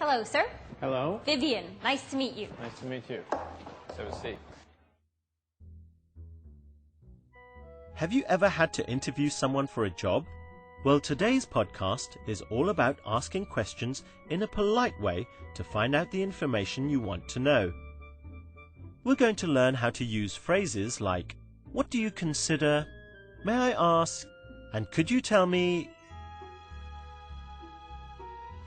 Hello, sir. Hello. Vivian, nice to meet you. Nice to meet you. Let's have a seat. Have you ever had to interview someone for a job? Well, today's podcast is all about asking questions in a polite way to find out the information you want to know. We're going to learn how to use phrases like, "What do you consider?" "May I ask?" and "Could you tell me?"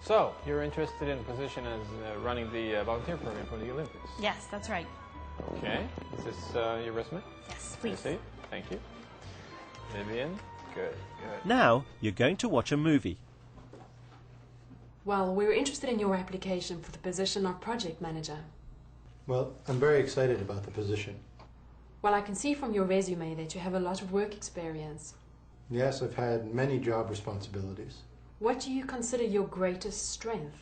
So, you're interested in a position as running the volunteer program for the Olympics? Yes, that's right. Okay. Is this your resume? Yes, please. I see. Thank you. Vivian? Good. Now you're going to watch a movie. Well, we were interested in your application for the position of project manager. Well, I'm very excited about the position. Well, I can see from your resume that you have a lot of work experience. Yes, I've had many job responsibilities. What do you consider your greatest strength?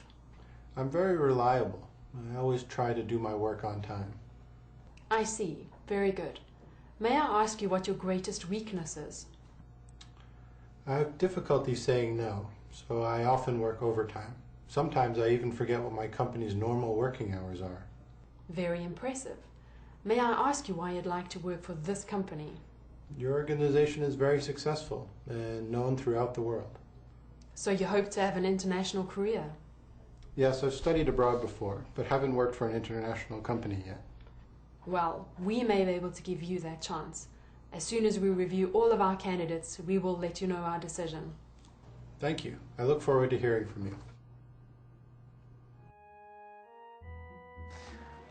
I'm very reliable. I always try to do my work on time. I see. Very good. May I ask you what your greatest weakness is? I have difficulty saying no, so I often work overtime. Sometimes I even forget what my company's normal working hours are. Very impressive. May I ask you why you'd like to work for this company? Your organization is very successful and known throughout the world. So you hope to have an international career? Yes, I've studied abroad before, but haven't worked for an international company yet. Well, we may be able to give you that chance. As soon as we review all of our candidates, we will let you know our decision. Thank you. I look forward to hearing from you.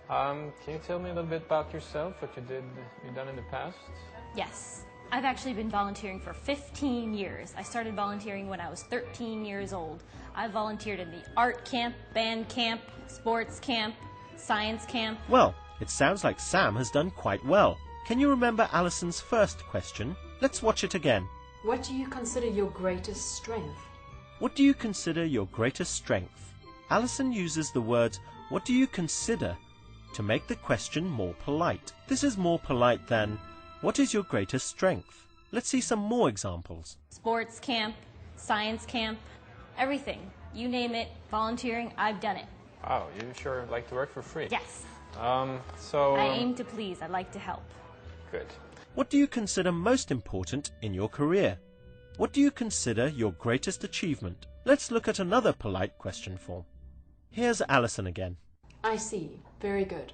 Can you tell me a little bit about yourself, what you've done in the past? Yes. I've actually been volunteering for 15 years. I started volunteering when I was 13 years old. I volunteered in the art camp, band camp, sports camp, science camp. Well, it sounds like Sam has done quite well. Can you remember Alison's first question? Let's watch it again. What do you consider your greatest strength? What do you consider your greatest strength? Alison uses the words, "What do you consider?" to make the question more polite. This is more polite than, "What is your greatest strength?" Let's see some more examples. Sports camp, science camp, everything. You name it, volunteering, I've done it. Wow, you sure like to work for free. Yes. I I aim to please. I like to help. Good. What do you consider most important in your career? What do you consider your greatest achievement? Let's look at another polite question form. Here's Alison again. I see. Very good.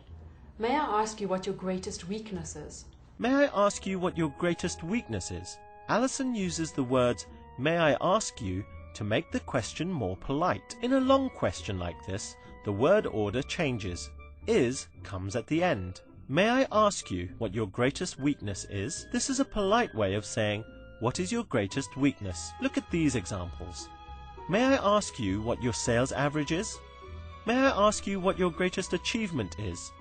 May I ask you what your greatest weakness is? May I ask you what your greatest weakness is? Alison uses the words, "May I ask you?" to make the question more polite. In a long question like this, the word order changes. Is comes at the end. May I ask you what your greatest weakness is? This is a polite way of saying, what is your greatest weakness? Look at these examples. May I ask you what your sales average is? May I ask you what your greatest achievement is?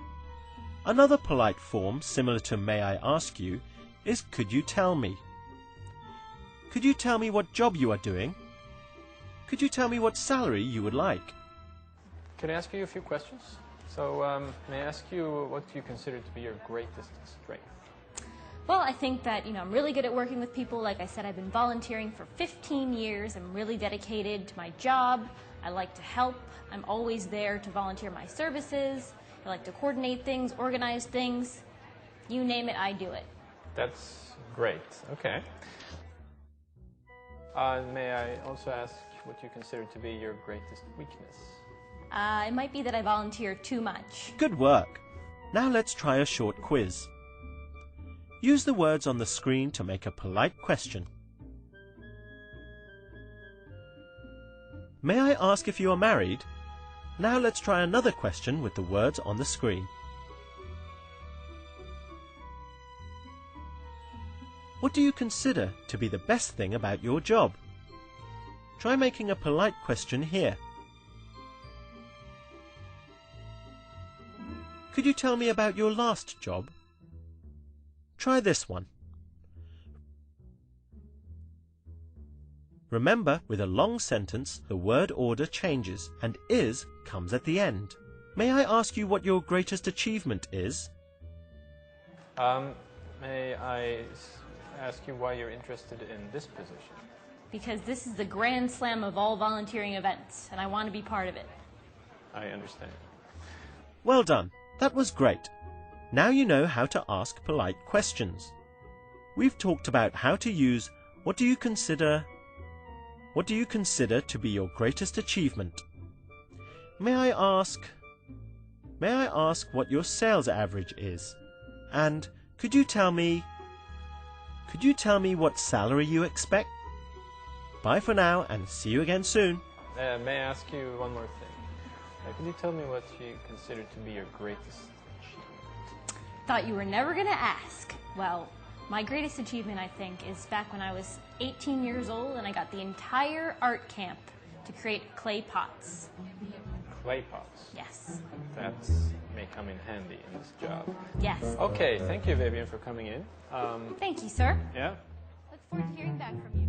Another polite form similar to "May I ask you" is "Could you tell me?" Could you tell me what job you are doing? Could you tell me what salary you would like? Can I ask you a few questions? So, may I ask you what you consider to be your greatest strength? Well, I think that, I'm really good at working with people. Like I said, I've been volunteering for 15 years. I'm really dedicated to my job. I like to help. I'm always there to volunteer my services. I like to coordinate things, organize things. You name it, I do it. That's great. Okay. May I also ask what you consider to be your greatest weakness? It might be that I volunteer too much. Good work. Now let's try a short quiz. Use the words on the screen to make a polite question. May I ask if you are married? Now let's try another question with the words on the screen. What do you consider to be the best thing about your job? Try making a polite question here. Could you tell me about your last job? Try this one. Remember, with a long sentence, the word order changes and "is" comes at the end. May I ask you what your greatest achievement is? May I ask you why you're interested in this position? Because this is the grand slam of all volunteering events, and I want to be part of it. I understand. Well done. That was great. Now you know how to ask polite questions. We've talked about how to use what do you consider to be your greatest achievement? May I ask what your sales average is? And could you tell me what salary you expect? Bye for now and see you again soon. May I ask you one more thing? Could you tell me what you consider to be your greatest achievement? Thought you were never going to ask. Well, my greatest achievement, I think, is back when I was 18 years old and I got the entire art camp to create clay pots. Clay pots? Yes. That may come in handy in this job. Yes. Okay, thank you, Vivian, for coming in. Thank you, sir. Yeah? Look forward to hearing back from you.